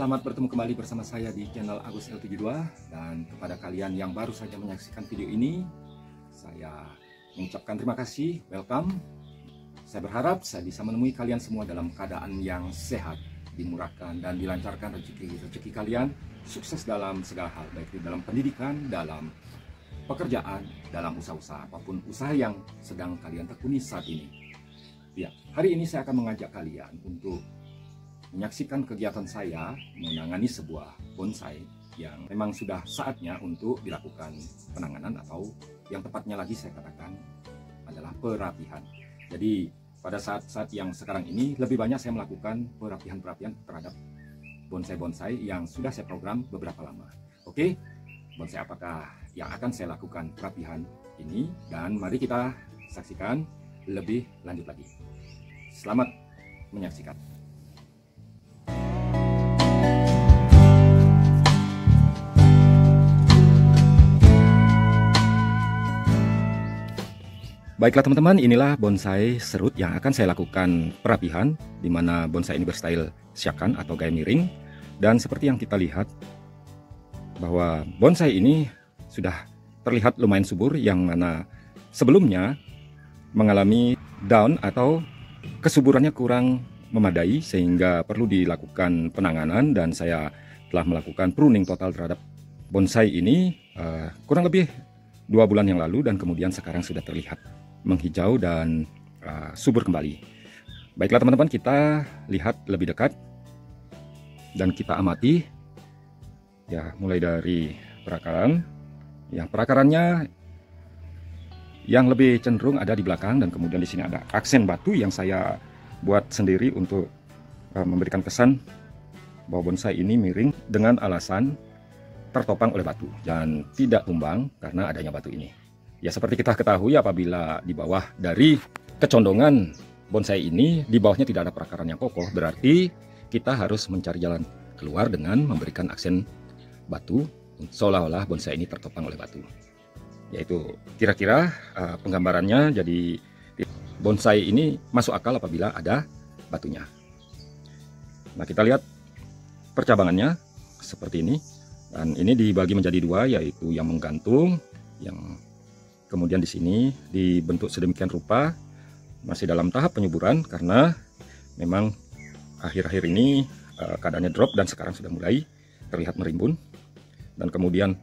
selamat bertemu kembali bersama saya di channel Agus L72. Dan kepada kalian yang baru saja menyaksikan video ini, saya mengucapkan terima kasih, welcome. Saya berharap saya bisa menemui kalian semua dalam keadaan yang sehat, dimurahkan dan dilancarkan rezeki kalian, sukses dalam segala hal, baik di dalam pendidikan, dalam pekerjaan, dalam usaha-usaha, apapun usaha yang sedang kalian tekuni saat ini. Ya, hari ini saya akan mengajak kalian untuk menyaksikan kegiatan saya menangani sebuah bonsai yang memang sudah saatnya untuk dilakukan penanganan, atau yang tepatnya lagi saya katakan adalah perapihan. Jadi pada saat-saat yang sekarang ini lebih banyak saya melakukan perapihan terhadap bonsai-bonsai yang sudah saya program beberapa lama. Oke, bonsai apakah yang akan saya lakukan perapihan ini, dan mari kita saksikan lebih lanjut lagi. Selamat menyaksikan. Baiklah teman-teman, inilah bonsai serut yang akan saya lakukan perapihan, di mana bonsai ini berstyle syakan atau gaya miring. Dan seperti yang kita lihat bahwa bonsai ini sudah terlihat lumayan subur, yang mana sebelumnya mengalami down atau kesuburannya kurang memadai, sehingga perlu dilakukan penanganan. Dan saya telah melakukan pruning total terhadap bonsai ini kurang lebih 2 bulan yang lalu, dan kemudian sekarang sudah terlihat menghijau dan subur kembali. Baiklah teman-teman, kita lihat lebih dekat dan kita amati ya, mulai dari perakaran. Ya, perakarannya yang lebih cenderung ada di belakang, dan kemudian di sini ada aksen batu yang saya buat sendiri untuk memberikan kesan bahwa bonsai ini miring dengan alasan tertopang oleh batu dan tidak tumbang karena adanya batu ini. Ya, seperti kita ketahui, apabila di bawah dari kecondongan bonsai ini, di bawahnya tidak ada perakaran yang kokoh, berarti kita harus mencari jalan keluar dengan memberikan aksen batu, seolah-olah bonsai ini tertopang oleh batu. Yaitu kira-kira penggambarannya, jadi bonsai ini masuk akal apabila ada batunya. Nah, kita lihat percabangannya seperti ini, dan ini dibagi menjadi 2, yaitu yang menggantung, yang kemudian di sini dibentuk sedemikian rupa, masih dalam tahap penyuburan karena memang akhir-akhir ini keadaannya drop dan sekarang sudah mulai terlihat merimbun. Dan kemudian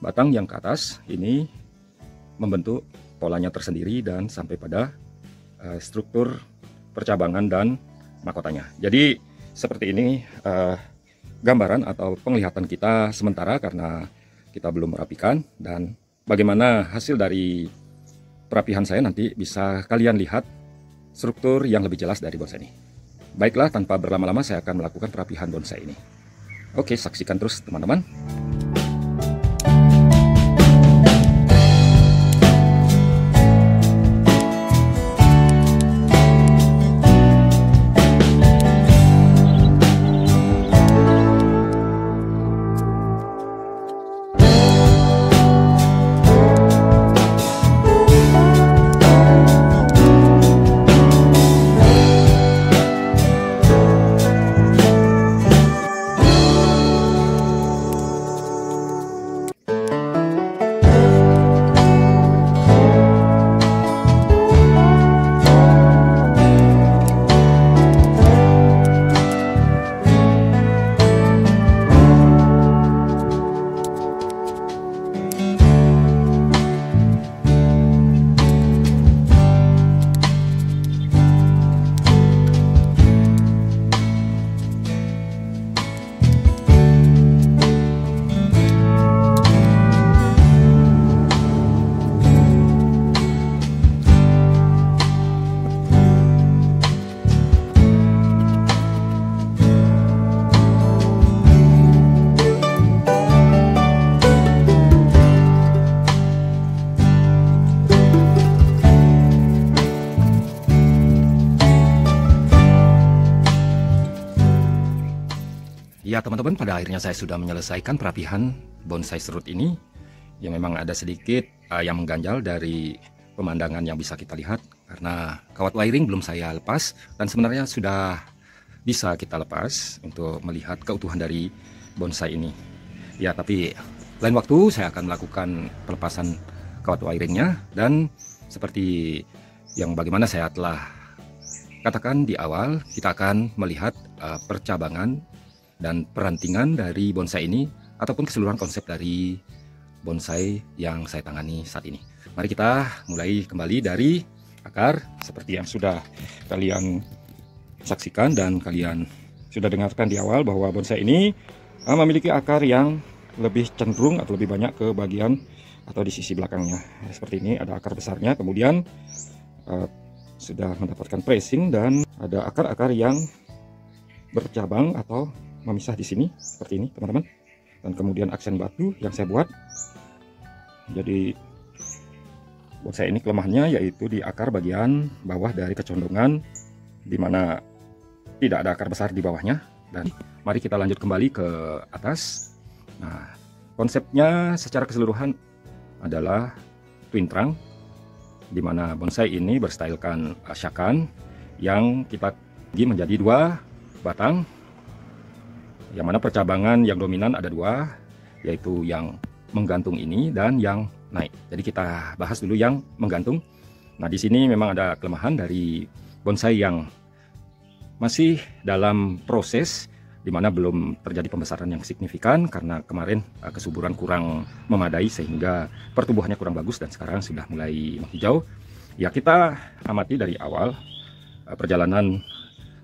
batang yang ke atas ini membentuk polanya tersendiri dan sampai pada struktur percabangan dan mahkotanya. Jadi seperti ini gambaran atau penglihatan kita sementara karena kita belum merapikan, dan bagaimana hasil dari perapihan saya nanti bisa kalian lihat struktur yang lebih jelas dari bonsai ini. Baiklah, tanpa berlama-lama saya akan melakukan perapihan bonsai ini. Oke, saksikan terus teman-teman. Ya teman-teman, pada akhirnya saya sudah menyelesaikan perapihan bonsai serut ini. Ya, memang ada sedikit yang mengganjal dari pemandangan yang bisa kita lihat karena kawat wiring belum saya lepas, dan sebenarnya sudah bisa kita lepas untuk melihat keutuhan dari bonsai ini. Ya, tapi lain waktu saya akan melakukan pelepasan kawat wiringnya, dan seperti yang bagaimana saya telah katakan di awal, kita akan melihat percabangan dan perantingan dari bonsai ini ataupun keseluruhan konsep dari bonsai yang saya tangani saat ini. Mari kita mulai kembali dari akar seperti yang sudah kalian saksikan dan kalian sudah dengarkan di awal, bahwa bonsai ini memiliki akar yang lebih cenderung atau lebih banyak ke bagian atau di sisi belakangnya. Seperti ini ada akar besarnya, kemudian sudah mendapatkan pressing dan ada akar-akar yang bercabang atau memisah di sini seperti ini teman-teman. Dan kemudian aksen batu yang saya buat. Jadi bonsai ini kelemahannya yaitu di akar bagian bawah dari kecondongan, di mana tidak ada akar besar di bawahnya. Dan mari kita lanjut kembali ke atas. Nah, konsepnya secara keseluruhan adalah twin trunk, di mana bonsai ini berstylkan syakan yang kita bagi menjadi 2 batang, yang mana percabangan yang dominan ada 2, yaitu yang menggantung ini dan yang naik. Jadi kita bahas dulu yang menggantung. Nah, di sini memang ada kelemahan dari bonsai yang masih dalam proses, di mana belum terjadi pembesaran yang signifikan karena kemarin kesuburan kurang memadai sehingga pertumbuhannya kurang bagus, dan sekarang sudah mulai menghijau. Ya, kita amati dari awal perjalanan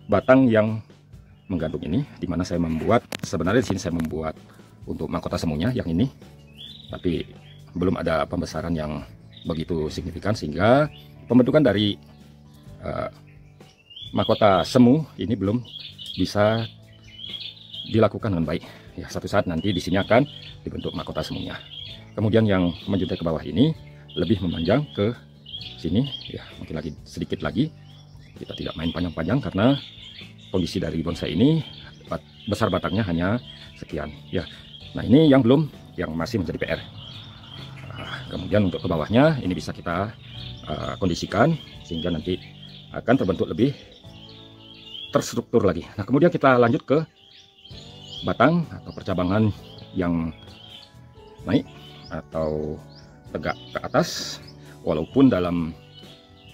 batang yang menggantung ini, di mana saya membuat, sebenarnya di sini saya membuat untuk mahkota semuanya yang ini, tapi belum ada pembesaran yang begitu signifikan sehingga pembentukan dari mahkota semu ini belum bisa dilakukan dengan baik. Ya, satu saat nanti di sini akan dibentuk mahkota semuanya. Kemudian yang menjuntai ke bawah ini lebih memanjang ke sini, ya mungkin lagi sedikit lagi. Kita tidak main panjang-panjang karena kondisi dari bonsai ini besar batangnya hanya sekian. Ya, nah ini yang belum, yang masih menjadi PR. Kemudian untuk ke bawahnya ini bisa kita kondisikan sehingga nanti akan terbentuk lebih terstruktur lagi. Nah, kemudian kita lanjut ke batang atau percabangan yang naik atau tegak ke atas, walaupun dalam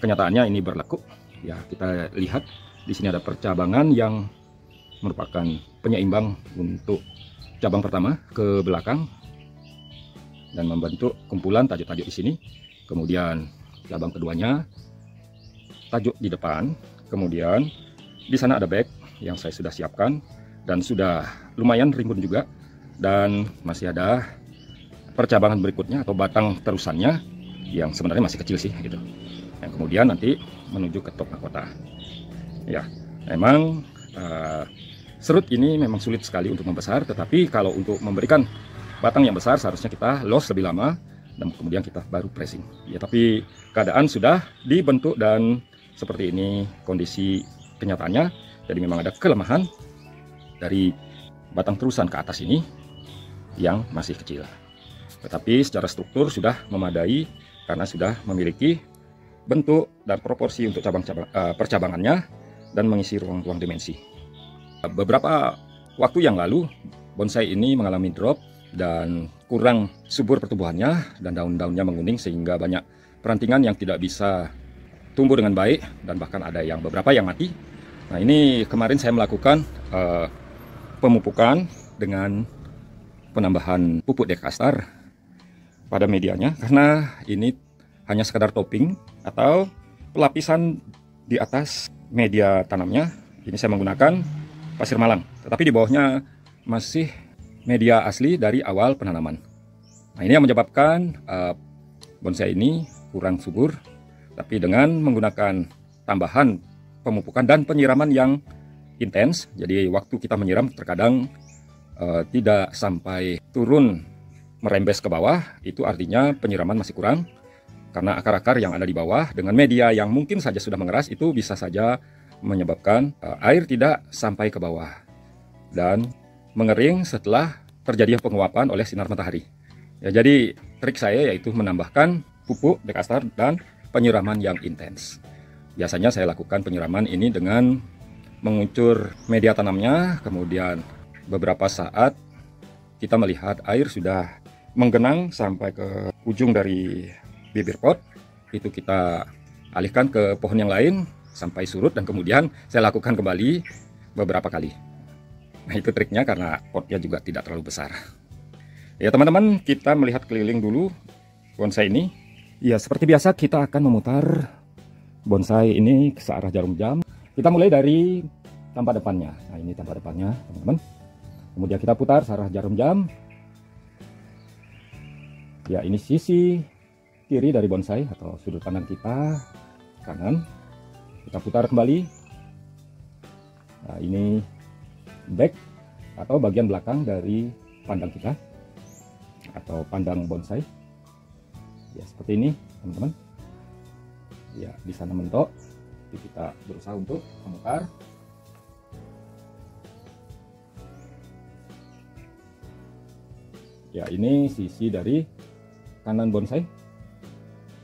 kenyataannya ini berlekuk. Ya, kita lihat di sini ada percabangan yang merupakan penyeimbang untuk cabang pertama ke belakang dan membentuk kumpulan tajuk-tajuk di sini. Kemudian cabang keduanya tajuk di depan. Kemudian di sana ada back yang saya sudah siapkan dan sudah lumayan rimbun juga, dan masih ada percabangan berikutnya atau batang terusannya yang sebenarnya masih kecil sih gitu, yang kemudian nanti menuju ke top mahkota. Ya, memang serut ini memang sulit sekali untuk membesar, tetapi kalau untuk memberikan batang yang besar seharusnya kita loss lebih lama dan kemudian kita baru pressing. Ya, tapi keadaan sudah dibentuk dan seperti ini kondisi kenyataannya. Jadi memang ada kelemahan dari batang terusan ke atas ini yang masih kecil, tetapi secara struktur sudah memadai karena sudah memiliki bentuk dan proporsi untuk percabangannya dan mengisi ruang-ruang dimensi. Beberapa waktu yang lalu bonsai ini mengalami drop dan kurang subur pertumbuhannya dan daun-daunnya menguning sehingga banyak perantingan yang tidak bisa tumbuh dengan baik dan bahkan ada yang beberapa yang mati. Nah, ini kemarin saya melakukan pemupukan dengan penambahan pupuk dekastar pada medianya, karena ini hanya sekadar topping atau pelapisan di atas media tanamnya. Ini saya menggunakan pasir malang, tetapi di bawahnya masih media asli dari awal penanaman. Nah, ini yang menyebabkan bonsai ini kurang subur, tapi dengan menggunakan tambahan pemupukan dan penyiraman yang intens. Jadi waktu kita menyiram terkadang tidak sampai turun merembes ke bawah, itu artinya penyiraman masih kurang karena akar-akar yang ada di bawah dengan media yang mungkin saja sudah mengeras itu bisa saja menyebabkan air tidak sampai ke bawah dan mengering setelah terjadi penguapan oleh sinar matahari. Ya, jadi trik saya yaitu menambahkan pupuk dekastar dan penyiraman yang intens. Biasanya saya lakukan penyiraman ini dengan menguncur media tanamnya, kemudian beberapa saat kita melihat air sudah menggenang sampai ke ujung dari bibir pot. Itu kita alihkan ke pohon yang lain sampai surut, dan kemudian saya lakukan kembali beberapa kali. Nah, itu triknya karena potnya juga tidak terlalu besar. Ya teman-teman, kita melihat keliling dulu bonsai ini. Ya, seperti biasa kita akan memutar bonsai ini ke searah jarum jam. Kita mulai dari tampak depannya. Nah, ini tampak depannya, teman-teman. Kemudian kita putar searah jarum jam. Ya, ini sisi kiri dari bonsai atau sudut pandang kita, kanan. Kita putar kembali. Nah, ini back atau bagian belakang dari pandang kita atau pandang bonsai. Ya, seperti ini, teman-teman. Ya, di sana mentok. Jadi kita berusaha untuk memutar. Ya, ini sisi dari kanan bonsai,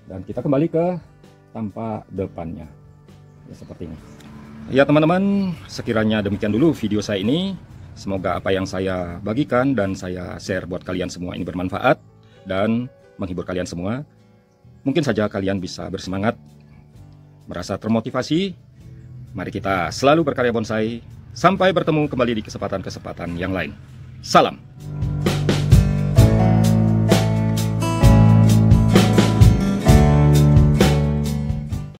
dan kita kembali ke tampak depannya. Ya, seperti ini. Ya teman-teman, sekiranya demikian dulu video saya ini. Semoga apa yang saya bagikan dan saya share buat kalian semua ini bermanfaat dan menghibur kalian semua. Mungkin saja kalian bisa bersemangat, merasa termotivasi. Mari kita selalu berkarya bonsai. Sampai bertemu kembali di kesempatan-kesempatan yang lain. Salam.